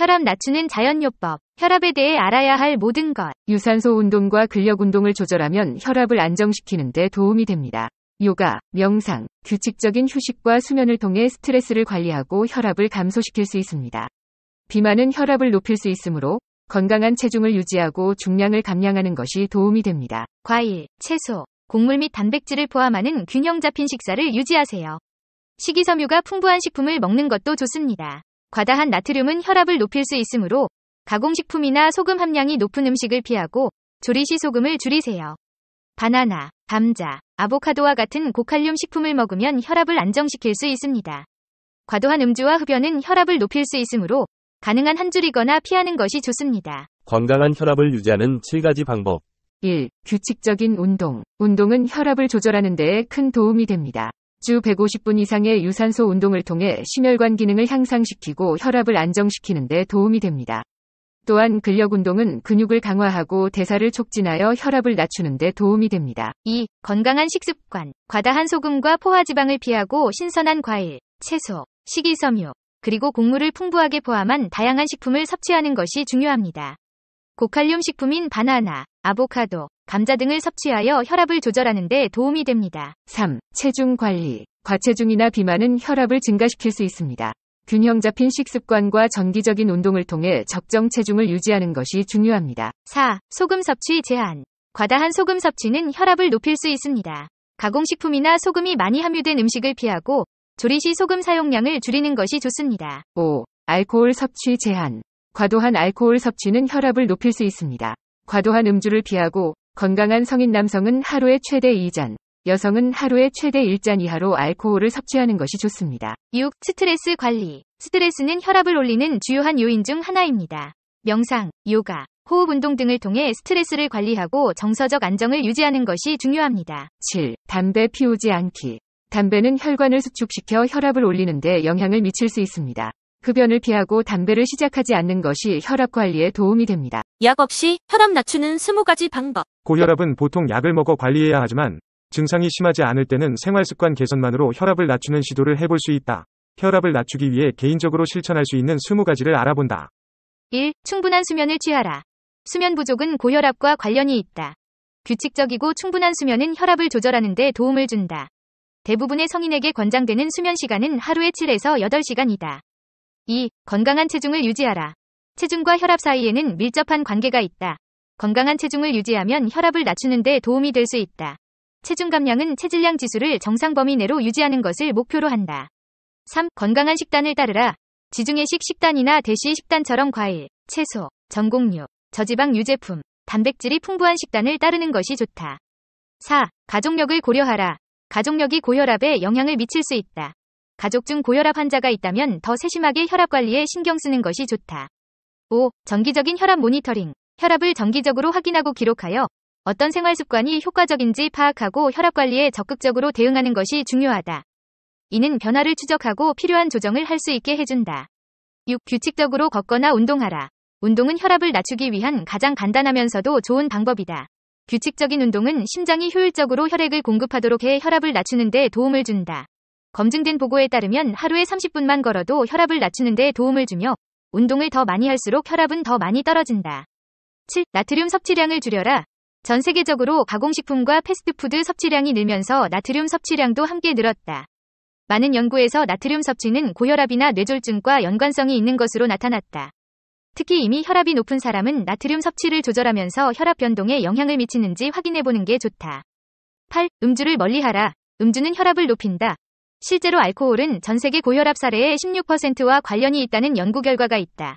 혈압 낮추는 자연요법. 혈압에 대해 알아야 할 모든 것. 유산소 운동과 근력 운동을 조절하면 혈압을 안정시키는 데 도움이 됩니다. 요가, 명상, 규칙적인 휴식과 수면을 통해 스트레스를 관리하고 혈압을 감소시킬 수 있습니다. 비만은 혈압을 높일 수 있으므로 건강한 체중을 유지하고 중량을 감량하는 것이 도움이 됩니다. 과일, 채소, 곡물 및 단백질을 포함하는 균형 잡힌 식사를 유지하세요. 식이섬유가 풍부한 식품을 먹는 것도 좋습니다. 과다한 나트륨은 혈압을 높일 수 있으므로 가공식품이나 소금 함량이 높은 음식을 피하고 조리 시 소금을 줄이세요. 바나나, 감자, 아보카도와 같은 고칼륨 식품을 먹으면 혈압을 안정시킬 수 있습니다. 과도한 음주와 흡연은 혈압을 높일 수 있으므로 가능한 한 줄이거나 피하는 것이 좋습니다. 건강한 혈압을 유지하는 7가지 방법. 1. 규칙적인 운동. 운동은 혈압을 조절하는 데에 큰 도움이 됩니다. 주 150분 이상의 유산소 운동을 통해 심혈관 기능을 향상시키고 혈압을 안정시키는 데 도움이 됩니다. 또한 근력 운동은 근육을 강화하고 대사를 촉진하여 혈압을 낮추는 데 도움이 됩니다. 2. 건강한 식습관. 과다한 소금과 포화지방을 피하고 신선한 과일, 채소, 식이섬유, 그리고 곡물을 풍부하게 포함한 다양한 식품을 섭취하는 것이 중요합니다. 고칼륨 식품인 바나나, 아보카도, 감자 등을 섭취하여 혈압을 조절하는 데 도움이 됩니다. 3. 체중 관리. 과체중이나 비만은 혈압을 증가시킬 수 있습니다. 균형 잡힌 식습관과 정기적인 운동을 통해 적정 체중을 유지하는 것이 중요합니다. 4. 소금 섭취 제한. 과다한 소금 섭취는 혈압을 높일 수 있습니다. 가공식품이나 소금이 많이 함유된 음식을 피하고 조리 시 소금 사용량을 줄이는 것이 좋습니다. 5. 알코올 섭취 제한. 과도한 알코올 섭취는 혈압을 높일 수 있습니다. 과도한 음주를 피하고 건강한 성인 남성은 하루에 최대 2잔, 여성은 하루에 최대 1잔 이하로 알코올을 섭취하는 것이 좋습니다. 6. 스트레스 관리. 스트레스는 혈압을 올리는 주요한 요인 중 하나입니다. 명상, 요가, 호흡 운동 등을 통해 스트레스를 관리하고 정서적 안정을 유지하는 것이 중요합니다. 7. 담배 피우지 않기. 담배는 혈관을 수축시켜 혈압을 올리는 데 영향을 미칠 수 있습니다. 흡연을 피하고 담배를 시작하지 않는 것이 혈압 관리에 도움이 됩니다. 약 없이 혈압 낮추는 20가지 방법. 고혈압은 보통 약을 먹어 관리해야 하지만 증상이 심하지 않을 때는 생활습관 개선만으로 혈압을 낮추는 시도를 해볼 수 있다. 혈압을 낮추기 위해 개인적으로 실천할 수 있는 20가지를 알아본다. 1. 충분한 수면을 취하라. 수면 부족은 고혈압과 관련이 있다. 규칙적이고 충분한 수면은 혈압을 조절하는 데 도움을 준다. 대부분의 성인에게 권장되는 수면 시간은 하루에 7에서 8시간이다. 2. 건강한 체중을 유지하라. 체중과 혈압 사이에는 밀접한 관계가 있다. 건강한 체중을 유지하면 혈압을 낮추는 데 도움이 될 수 있다. 체중 감량은 체질량 지수를 정상 범위 내로 유지하는 것을 목표로 한다. 3. 건강한 식단을 따르라. 지중해식 식단이나 대시 식단처럼 과일, 채소, 전곡류, 저지방 유제품, 단백질이 풍부한 식단을 따르는 것이 좋다. 4. 가족력을 고려하라. 가족력이 고혈압에 영향을 미칠 수 있다. 가족 중 고혈압 환자가 있다면 더 세심하게 혈압 관리에 신경 쓰는 것이 좋다. 5. 정기적인 혈압 모니터링. 혈압을 정기적으로 확인하고 기록하여 어떤 생활 습관이 효과적인지 파악하고 혈압 관리에 적극적으로 대응하는 것이 중요하다. 이는 변화를 추적하고 필요한 조정을 할 수 있게 해준다. 6. 규칙적으로 걷거나 운동하라. 운동은 혈압을 낮추기 위한 가장 간단하면서도 좋은 방법이다. 규칙적인 운동은 심장이 효율적으로 혈액을 공급하도록 해 혈압을 낮추는 데 도움을 준다. 검증된 보고에 따르면 하루에 30분만 걸어도 혈압을 낮추는 데 도움을 주며 운동을 더 많이 할수록 혈압은 더 많이 떨어진다. 7. 나트륨 섭취량을 줄여라. 전 세계적으로 가공식품과 패스트푸드 섭취량이 늘면서 나트륨 섭취량도 함께 늘었다. 많은 연구에서 나트륨 섭취는 고혈압이나 뇌졸중과 연관성이 있는 것으로 나타났다. 특히 이미 혈압이 높은 사람은 나트륨 섭취를 조절하면서 혈압 변동에 영향을 미치는지 확인해보는 게 좋다. 8. 음주를 멀리하라. 음주는 혈압을 높인다. 실제로 알코올은 전 세계 고혈압 사례의 16%와 관련이 있다는 연구 결과가 있다.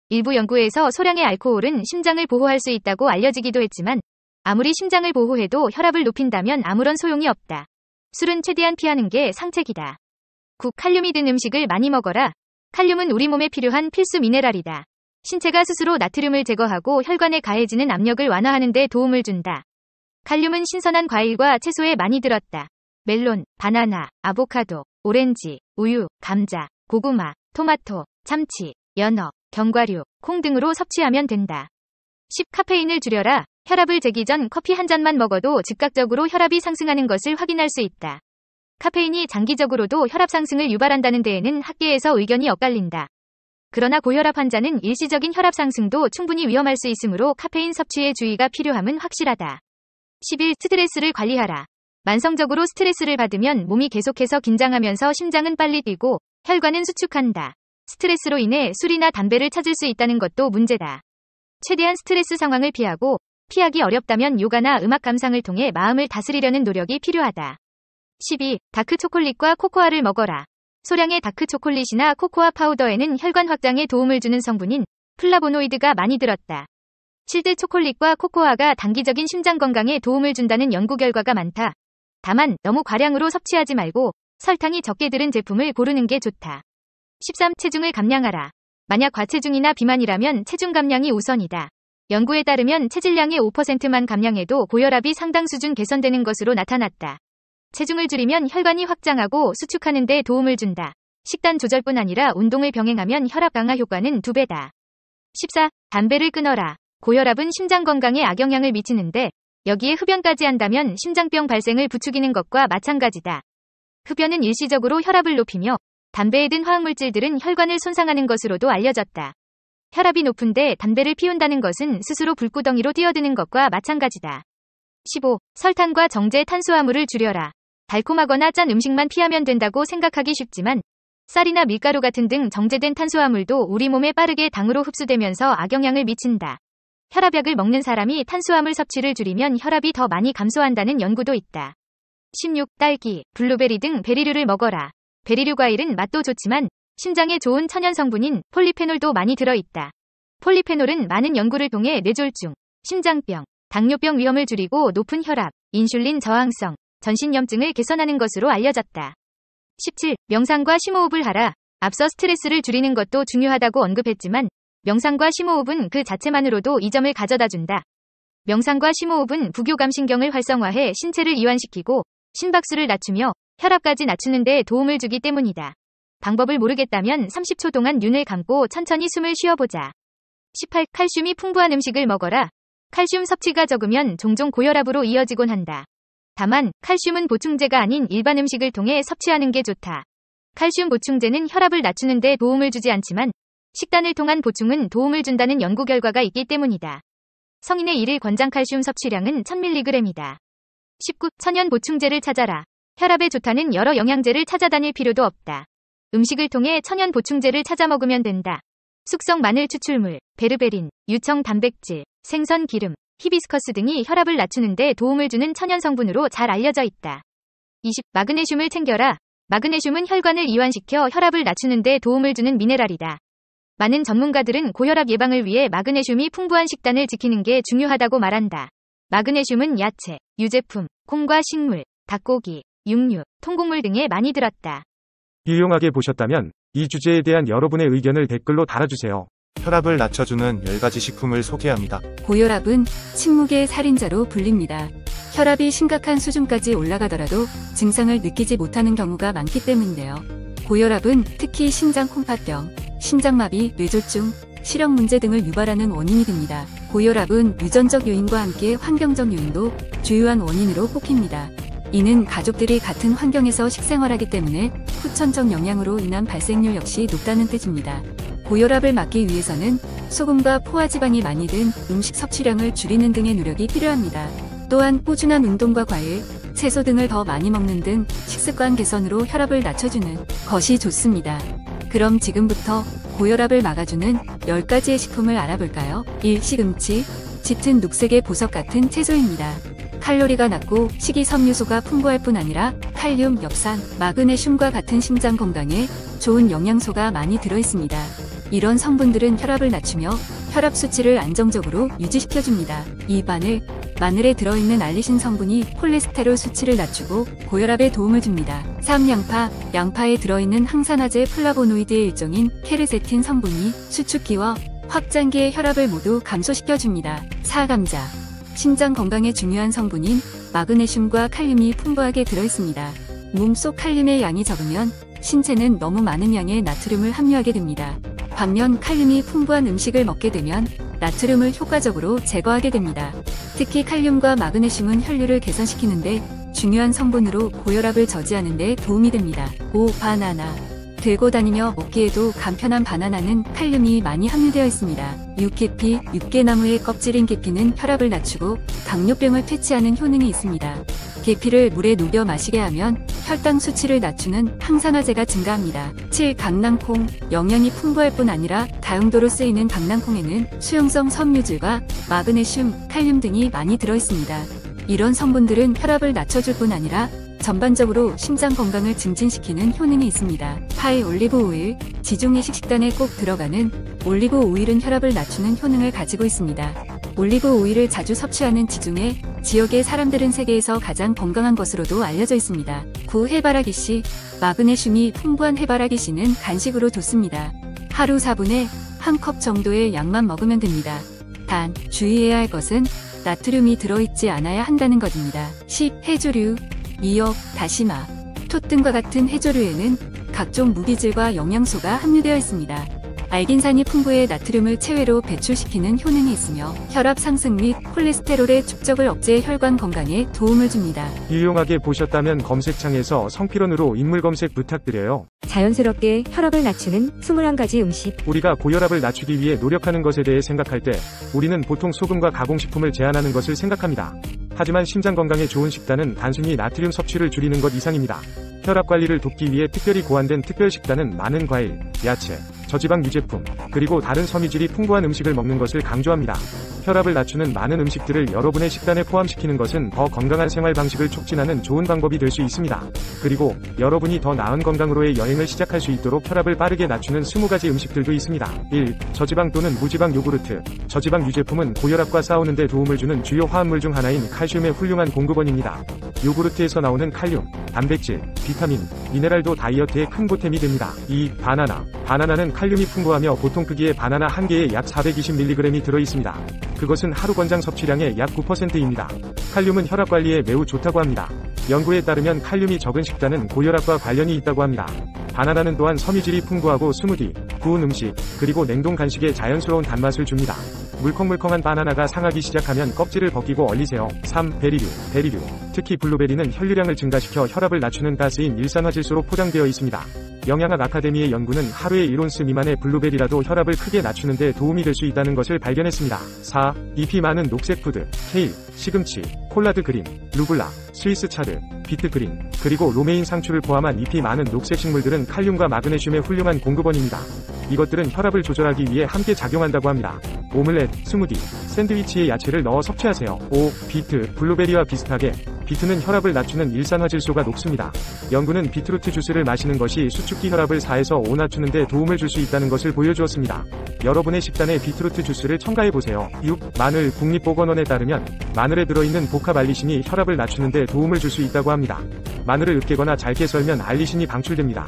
일부 연구에서 소량의 알코올은 심장을 보호할 수 있다고 알려지기도 했지만 아무리 심장을 보호해도 혈압을 높인다면 아무런 소용이 없다. 술은 최대한 피하는 게 상책이다. 9. 칼륨이 든 음식을 많이 먹어라. 칼륨은 우리 몸에 필요한 필수 미네랄이다. 신체가 스스로 나트륨을 제거하고 혈관에 가해지는 압력을 완화하는 데 도움을 준다. 칼륨은 신선한 과일과 채소에 많이 들었다. 멜론, 바나나, 아보카도, 오렌지, 우유, 감자, 고구마, 토마토, 참치, 연어, 견과류, 콩 등으로 섭취하면 된다. 10. 카페인을 줄여라. 혈압을 재기 전 커피 한 잔만 먹어도 즉각적으로 혈압이 상승하는 것을 확인할 수 있다. 카페인이 장기적으로도 혈압 상승을 유발한다는 데에는 학계에서 의견이 엇갈린다. 그러나 고혈압 환자는 일시적인 혈압 상승도 충분히 위험할 수 있으므로 카페인 섭취에 주의가 필요함은 확실하다. 11. 스트레스를 관리하라. 만성적으로 스트레스를 받으면 몸이 계속해서 긴장하면서 심장은 빨리 뛰고 혈관은 수축한다. 스트레스로 인해 술이나 담배를 찾을 수 있다는 것도 문제다. 최대한 스트레스 상황을 피하기 어렵다면 요가나 음악 감상을 통해 마음을 다스리려는 노력이 필요하다. 12. 다크 초콜릿과 코코아를 먹어라. 소량의 다크 초콜릿이나 코코아 파우더에는 혈관 확장에 도움을 주는 성분인 플라보노이드가 많이 들었다. 실제 초콜릿과 코코아가 단기적인 심장 건강에 도움을 준다는 연구 결과가 많다. 다만 너무 과량으로 섭취하지 말고 설탕이 적게 들은 제품을 고르는 게 좋다. 13. 체중을 감량하라. 만약 과체중이나 비만이라면 체중 감량이 우선이다. 연구에 따르면 체질량의 5%만 감량해도 고혈압이 상당 수준 개선되는 것으로 나타났다. 체중을 줄이면 혈관이 확장하고 수축하는 데 도움을 준다. 식단 조절뿐 아니라 운동을 병행하면 혈압 강화 효과는 2배다. 14. 담배를 끊어라. 고혈압은 심장 건강에 악영향을 미치는데 여기에 흡연까지 한다면 심장병 발생을 부추기는 것과 마찬가지다. 흡연은 일시적으로 혈압을 높이며 담배에 든 화학물질들은 혈관을 손상하는 것으로도 알려졌다. 혈압이 높은데 담배를 피운다는 것은 스스로 불구덩이로 뛰어드는 것과 마찬가지다. 15. 설탕과 정제 탄수화물을 줄여라. 달콤하거나 짠 음식만 피하면 된다고 생각하기 쉽지만 쌀이나 밀가루 같은 등 정제된 탄수화물도 우리 몸에 빠르게 당으로 흡수되면서 악영향을 미친다. 혈압약을 먹는 사람이 탄수화물 섭취를 줄이면 혈압이 더 많이 감소한다는 연구도 있다. 16. 딸기, 블루베리 등 베리류를 먹어라. 베리류 과일은 맛도 좋지만 심장에 좋은 천연 성분인 폴리페놀도 많이 들어있다. 폴리페놀은 많은 연구를 통해 뇌졸중, 심장병, 당뇨병 위험을 줄이고 높은 혈압, 인슐린 저항성, 전신염증을 개선하는 것으로 알려졌다. 17. 명상과 심호흡을 하라. 앞서 스트레스를 줄이는 것도 중요하다고 언급했지만 명상과 심호흡은 그 자체만으로도 이 점을 가져다준다. 명상과 심호흡은 부교감신경을 활성화해 신체를 이완시키고 심박수를 낮추며 혈압까지 낮추는 데 도움을 주기 때문이다. 방법을 모르겠다면 30초 동안 눈을 감고 천천히 숨을 쉬어보자. 18. 칼슘이 풍부한 음식을 먹어라. 칼슘 섭취가 적으면 종종 고혈압으로 이어지곤 한다. 다만 칼슘은 보충제가 아닌 일반 음식을 통해 섭취하는 게 좋다. 칼슘 보충제는 혈압을 낮추는 데 도움을 주지 않지만 식단을 통한 보충은 도움을 준다는 연구 결과가 있기 때문이다. 성인의 일일 권장 칼슘 섭취량은 1000mg이다. 19. 천연 보충제를 찾아라. 혈압에 좋다는 여러 영양제를 찾아다닐 필요도 없다. 음식을 통해 천연 보충제를 찾아 먹으면 된다. 숙성 마늘 추출물, 베르베린, 유청 단백질, 생선 기름, 히비스커스 등이 혈압을 낮추는 데 도움을 주는 천연 성분으로 잘 알려져 있다. 20. 마그네슘을 챙겨라. 마그네슘은 혈관을 이완시켜 혈압을 낮추는 데 도움을 주는 미네랄이다. 많은 전문가들은 고혈압 예방을 위해 마그네슘이 풍부한 식단을 지키는 게 중요하다고 말한다. 마그네슘은 야채, 유제품, 콩과 식물, 닭고기, 육류, 통곡물 등에 많이 들었다. 유용하게 보셨다면 이 주제에 대한 여러분의 의견을 댓글로 달아주세요. 혈압을 낮춰주는 10가지 식품을 소개합니다. 고혈압은 침묵의 살인자로 불립니다. 혈압이 심각한 수준까지 올라가더라도 증상을 느끼지 못하는 경우가 많기 때문인데요. 고혈압은 특히 심장 콩팥병, 심장마비, 뇌졸중, 시력 문제 등을 유발하는 원인이 됩니다. 고혈압은 유전적 요인과 함께 환경적 요인도 주요한 원인으로 꼽힙니다. 이는 가족들이 같은 환경에서 식생활하기 때문에 후천적 영향으로 인한 발생률 역시 높다는 뜻입니다. 고혈압을 막기 위해서는 소금과 포화지방이 많이 든 음식 섭취량을 줄이는 등의 노력이 필요합니다. 또한 꾸준한 운동과 과일, 채소 등을 더 많이 먹는 등 식습관 개선으로 혈압을 낮춰주는 것이 좋습니다. 그럼 지금부터 고혈압을 막아주는 10가지의 식품을 알아볼까요? 1. 시금치, 짙은 녹색의 보석 같은 채소입니다. 칼로리가 낮고 식이섬유소가 풍부할 뿐 아니라 칼륨, 엽산, 마그네슘과 같은 심장 건강에 좋은 영양소가 많이 들어있습니다. 이런 성분들은 혈압을 낮추며 혈압 수치를 안정적으로 유지시켜줍니다. 2. 마늘에 들어있는 알리신 성분이 콜레스테롤 수치를 낮추고 고혈압에 도움을 줍니다. 3. 양파에 들어있는 항산화제 플라보노이드의 일종인 케르세틴 성분이 수축기와 확장기의 혈압을 모두 감소시켜줍니다. 4. 감자, 심장 건강에 중요한 성분인 마그네슘과 칼륨이 풍부하게 들어있습니다. 몸속 칼륨의 양이 적으면 신체는 너무 많은 양의 나트륨을 함유하게 됩니다. 반면 칼륨이 풍부한 음식을 먹게 되면 나트륨을 효과적으로 제거하게 됩니다. 특히 칼륨과 마그네슘은 혈류를 개선시키는데 중요한 성분으로 고혈압을 저지하는 데 도움이 됩니다. 5. 바나나, 들고 다니며 먹기에도 간편한 바나나는 칼륨이 많이 함유되어 있습니다. 육계피, 육개나무의 껍질인 계피는 혈압을 낮추고 당뇨병을 퇴치하는 효능이 있습니다. 계피를 물에 녹여 마시게 하면 혈당 수치를 낮추는 항산화제가 증가합니다. 7. 강낭콩. 영양이 풍부할 뿐 아니라 다용도로 쓰이는 강낭콩에는 수용성 섬유질과 마그네슘, 칼륨 등이 많이 들어있습니다. 이런 성분들은 혈압을 낮춰줄 뿐 아니라 전반적으로 심장 건강을 증진시키는 효능이 있습니다. 8. 올리브 오일. 지중해식 식단에 꼭 들어가는 올리브 오일은 혈압을 낮추는 효능을 가지고 있습니다. 올리브 오일을 자주 섭취하는 지중해 지역의 사람들은 세계에서 가장 건강한 것으로도 알려져 있습니다. 9. 해바라기씨. 마그네슘이 풍부한 해바라기씨는 간식으로 좋습니다. 하루 4분의 1컵 정도의 양만 먹으면 됩니다. 단, 주의해야 할 것은 나트륨이 들어있지 않아야 한다는 것입니다. 10. 해조류. 미역, 다시마, 톳 등과 같은 해조류에는 각종 무기질과 영양소가 함유되어 있습니다. 알긴산이 풍부해 나트륨을 체외로 배출시키는 효능이 있으며 혈압 상승 및 콜레스테롤의 축적을 억제해 혈관 건강에 도움을 줍니다. 유용하게 보셨다면 검색창에서 성필원으로 인물 검색 부탁드려요. 자연스럽게 혈압을 낮추는 21가지 음식. 우리가 고혈압을 낮추기 위해 노력하는 것에 대해 생각할 때 우리는 보통 소금과 가공식품을 제한하는 것을 생각합니다. 하지만 심장 건강에 좋은 식단은 단순히 나트륨 섭취를 줄이는 것 이상입니다. 혈압 관리를 돕기 위해 특별히 고안된 특별 식단은 많은 과일, 야채, 저지방 유제품, 그리고 다른 섬유질이 풍부한 음식을 먹는 것을 강조합니다. 혈압을 낮추는 많은 음식들을 여러분의 식단에 포함시키는 것은 더 건강한 생활 방식을 촉진하는 좋은 방법이 될 수 있습니다. 그리고 여러분이 더 나은 건강으로의 여행을 시작할 수 있도록 혈압을 빠르게 낮추는 20가지 음식들도 있습니다. 1. 저지방 또는 무지방 요구르트. 저지방 유제품은 고혈압과 싸우는 데 도움을 주는 주요 화합물 중 하나인 칼슘의 훌륭한 공급원입니다. 요구르트에서 나오는 칼륨, 단백질, 비타민, 미네랄도 다이어트에 큰 보탬이 됩니다. 2. 바나나. 바나나는 칼륨이 풍부하며 보통 크기의 바나나 한 개에 약 420mg이 들어있습니다. 그것은 하루 권장 섭취량의 약 9%입니다. 칼륨은 혈압 관리에 매우 좋다고 합니다. 연구에 따르면 칼륨이 적은 식단은 고혈압과 관련이 있다고 합니다. 바나나는 또한 섬유질이 풍부하고 스무디, 구운 음식, 그리고 냉동 간식에 자연스러운 단맛을 줍니다. 물컹물컹한 바나나가 상하기 시작하면 껍질을 벗기고 얼리세요. 3. 베리류. 베리류. 특히 블루베리는 혈류량을 증가시켜 혈압을 낮추는 가스인 일산화질소로 포장되어 있습니다. 영양학 아카데미의 연구는 하루에 1온스 미만의 블루베리라도 혈압을 크게 낮추는 데 도움이 될 수 있다는 것을 발견했습니다. 4. 잎이 많은 녹색 푸드. 케일, 시금치, 콜라드 그린, 루블라, 스위스 차르, 비트 그린, 그리고 로메인 상추를 포함한 잎이 많은 녹색 식물들은 칼륨과 마그네슘의 훌륭한 공급원입니다. 이것들은 혈압을 조절하기 위해 함께 작용한다고 합니다. 오믈렛, 스무디, 샌드위치에 야채를 넣어 섭취하세요. 5. 비트. 블루베리와 비슷하게 비트는 혈압을 낮추는 일산화질소가 높습니다. 연구는 비트루트 주스를 마시는 것이 수축기 혈압을 4에서 5 낮추는 데 도움을 줄 수 있다는 것을 보여주었습니다. 여러분의 식단에 비트루트 주스를 첨가해보세요. 6. 마늘. 국립보건원에 따르면 마늘에 들어있는 복합 알리신이 혈압을 낮추는 데 도움을 줄 수 있다고 합니다. 마늘을 으깨거나 잘게 썰면 알리신이 방출됩니다.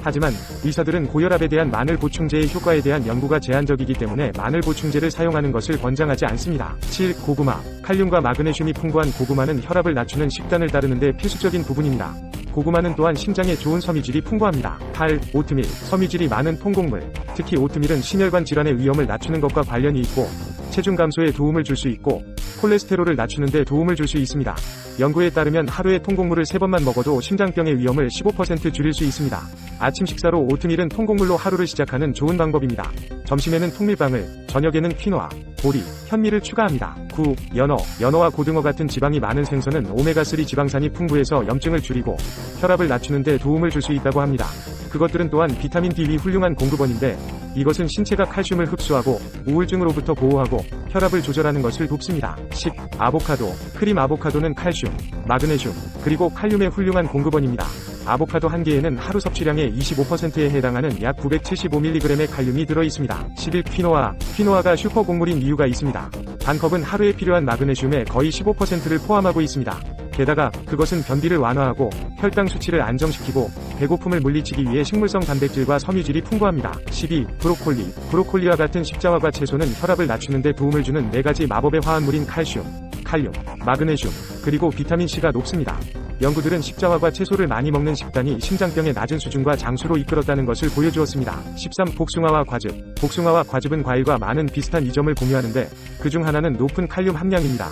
하지만 의사들은 고혈압에 대한 마늘 보충제의 효과에 대한 연구가 제한적이기 때문에 마늘 보충제를 사용하는 것을 권장하지 않습니다. 7. 고구마. 칼륨과 마그네슘이 풍부한 고구마는 혈압을 낮추는 식단을 따르는 데 필수적인 부분입니다. 고구마는 또한 심장에 좋은 섬유질이 풍부합니다. 8. 오트밀. 섬유질이 많은 통곡물. 특히 오트밀은 심혈관 질환의 위험을 낮추는 것과 관련이 있고 체중 감소에 도움을 줄 수 있고 콜레스테롤을 낮추는 데 도움을 줄 수 있습니다. 연구에 따르면 하루에 통곡물을 3번만 먹어도 심장병의 위험을 15% 줄일 수 있습니다. 아침 식사로 오트밀은 통곡물로 하루를 시작하는 좋은 방법입니다. 점심에는 통밀빵을, 저녁에는 퀴노아, 보리, 현미를 추가합니다. 9. 연어. 연어와 고등어 같은 지방이 많은 생선은 오메가3 지방산이 풍부해서 염증을 줄이고 혈압을 낮추는 데 도움을 줄 수 있다고 합니다. 그것들은 또한 비타민 D의 훌륭한 공급원인데 이것은 신체가 칼슘을 흡수하고 우울증으로부터 보호하고 혈압을 조절하는 것을 돕습니다. 10. 아보카도. 크림 아보카도는 칼슘, 마그네슘, 그리고 칼륨의 훌륭한 공급원입니다. 아보카도 한 개에는 하루 섭취량의 25%에 해당하는 약 975mg의 칼륨이 들어있습니다. 11. 퀴노아. 퀴노아가 슈퍼곡물인 이유가 있습니다. 반 컵은 하루에 필요한 마그네슘의 거의 15%를 포함하고 있습니다. 게다가 그것은 변비를 완화하고 혈당 수치를 안정시키고 배고픔을 물리치기 위해 식물성 단백질과 섬유질이 풍부합니다. 12. 브로콜리. 브로콜리와 같은 십자화과 채소는 혈압을 낮추는 데 도움을 주는 4가지 마법의 화합물인 칼슘, 칼륨, 마그네슘, 그리고 비타민C가 높습니다. 연구들은 십자화과 채소를 많이 먹는 식단이 심장병의 낮은 수준과 장수로 이끌었다는 것을 보여주었습니다. 13. 복숭아와 과즙. 복숭아와 과즙은 과일과 많은 비슷한 이점을 공유하는데 그중 하나는 높은 칼륨 함량입니다.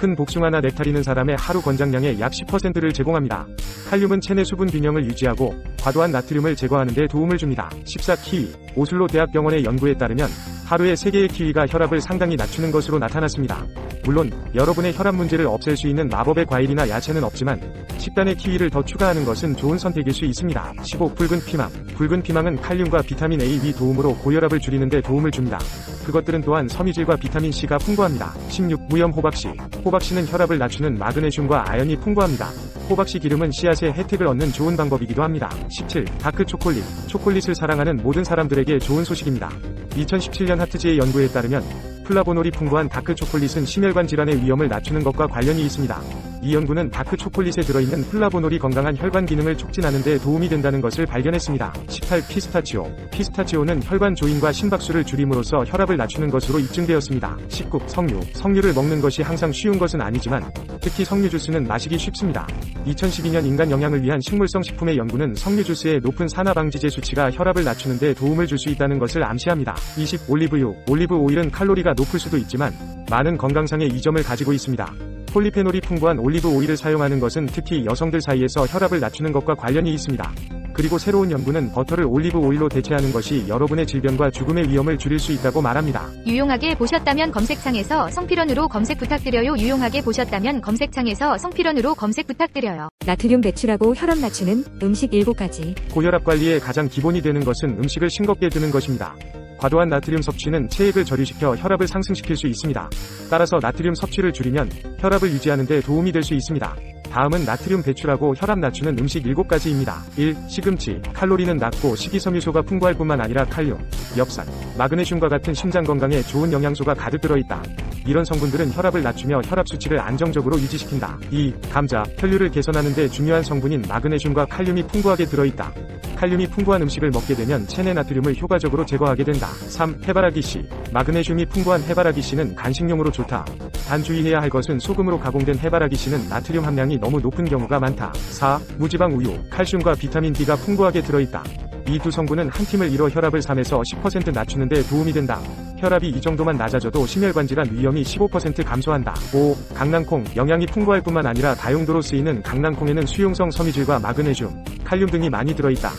큰 복숭아나 넥타리는 사람의 하루 권장량의 약 10%를 제공합니다. 칼륨은 체내 수분 균형을 유지하고 과도한 나트륨을 제거하는 데 도움을 줍니다. 14. 키위. 오슬로 대학병원의 연구에 따르면 하루에 3개의 키위가 혈압을 상당히 낮추는 것으로 나타났습니다. 물론 여러분의 혈압 문제를 없앨 수 있는 마법의 과일이나 야채는 없지만 식단에 키위를 더 추가하는 것은 좋은 선택일 수 있습니다. 15. 붉은 피망. 붉은 피망은 칼륨과 비타민 A, B 도움으로 고혈압을 줄이는 데 도움을 줍니다. 그것들은 또한 섬유질과 비타민 C가 풍부합니다. 16. 무염 호박씨. 호박씨는 혈압을 낮추는 마그네슘과 아연이 풍부합니다. 호박씨 기름은 씨앗의 혜택을 얻는 좋은 방법이기도 합니다. 17. 다크 초콜릿. 초콜릿을 사랑하는 모든 사람들에게 좋은 소식입니다. 2017년 하트지의 연구에 따르면 플라보놀이 풍부한 다크 초콜릿은 심혈관 질환의 위험을 낮추는 것과 관련이 있습니다. 이 연구는 다크 초콜릿에 들어있는 플라보놀이 건강한 혈관 기능을 촉진하는 데 도움이 된다는 것을 발견했습니다. 18. 피스타치오. 피스타치오는 혈관 조임과 심박수를 줄임으로써 혈압을 낮추는 것으로 입증되었습니다. 19. 석류. 석류를 먹는 것이 항상 쉬운 것은 아니지만 특히 석류 주스는 마시기 쉽습니다. 2012년 인간 영양을 위한 식물성 식품의 연구는 석류 주스의 높은 산화방지제 수치가 혈압을 낮추는 데 도움을 줄 수 있다는 것을 암시합니다. 20. 올리브유. 올리브 오일은 칼로리가 높을 수도 있지만 많은 건강상의 이점을 가지고 있습니다. 폴리페놀이 풍부한 올리브 오일을 사용하는 것은 특히 여성들 사이에서 혈압을 낮추는 것과 관련이 있습니다. 그리고 새로운 연구는 버터를 올리브 오일로 대체하는 것이 여러분의 질병과 죽음의 위험을 줄일 수 있다고 말합니다. 유용하게 보셨다면 검색창에서 성필원으로 검색 부탁드려요. 유용하게 보셨다면 검색창에서 성필원으로 검색 부탁드려요. 나트륨 배출하고 혈압 낮추는 음식 7가지. 고혈압 관리의 가장 기본이 되는 것은 음식을 싱겁게 드는 것입니다. 과도한 나트륨 섭취는 체액을 저류시켜 혈압을 상승시킬 수 있습니다. 따라서 나트륨 섭취를 줄이면 혈압을 유지하는 데 도움이 될 수 있습니다. 다음은 나트륨 배출하고 혈압 낮추는 음식 7가지입니다. 1. 시금치. 칼로리는 낮고 식이섬유소가 풍부할 뿐만 아니라 칼륨, 엽산, 마그네슘과 같은 심장 건강에 좋은 영양소가 가득 들어있다. 이런 성분들은 혈압을 낮추며 혈압 수치를 안정적으로 유지시킨다. 2. 감자. 혈류를 개선하는 데 중요한 성분인 마그네슘과 칼륨이 풍부하게 들어있다. 칼륨이 풍부한 음식을 먹게 되면 체내 나트륨을 효과적으로 제거하게 된다. 3. 해바라기씨. 마그네슘이 풍부한 해바라기씨는 간식용으로 좋다. 단 주의해야 할 것은 소금으로 가공된 해바라기씨는 나트륨 함량이 너무 높은 경우가 많다. 4. 무지방 우유. 칼슘과 비타민 D가 풍부하게 들어있다. 이 두 성분은 한 팀을 이뤄 혈압을 3에서 10% 낮추는 데 도움이 된다. 혈압이 이 정도만 낮아져도 심혈관 질환 위험이 15% 감소한다. 5. 강낭콩. 영양이 풍부할 뿐만 아니라 다용도로 쓰이는 강낭콩에는 수용성 섬유질과 마그네슘, 칼륨 등이 많이 들어있다.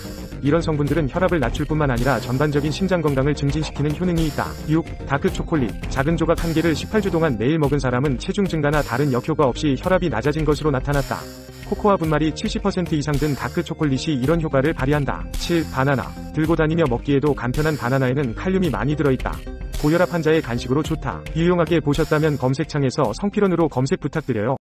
이런 성분들은 혈압을 낮출 뿐만 아니라 전반적인 심장 건강을 증진시키는 효능이 있다. 6. 다크 초콜릿. 작은 조각 1개를 18주 동안 매일 먹은 사람은 체중 증가나 다른 역효과 없이 혈압이 낮아진 것으로 나타났다. 코코아 분말이 70% 이상 든 다크 초콜릿이 이런 효과를 발휘한다. 7. 바나나. 들고 다니며 먹기에도 간편한 바나나에는 칼륨이 많이 들어있다. 고혈압 환자의 간식으로 좋다. 유용하게 보셨다면 검색창에서 성필원으로 검색 부탁드려요.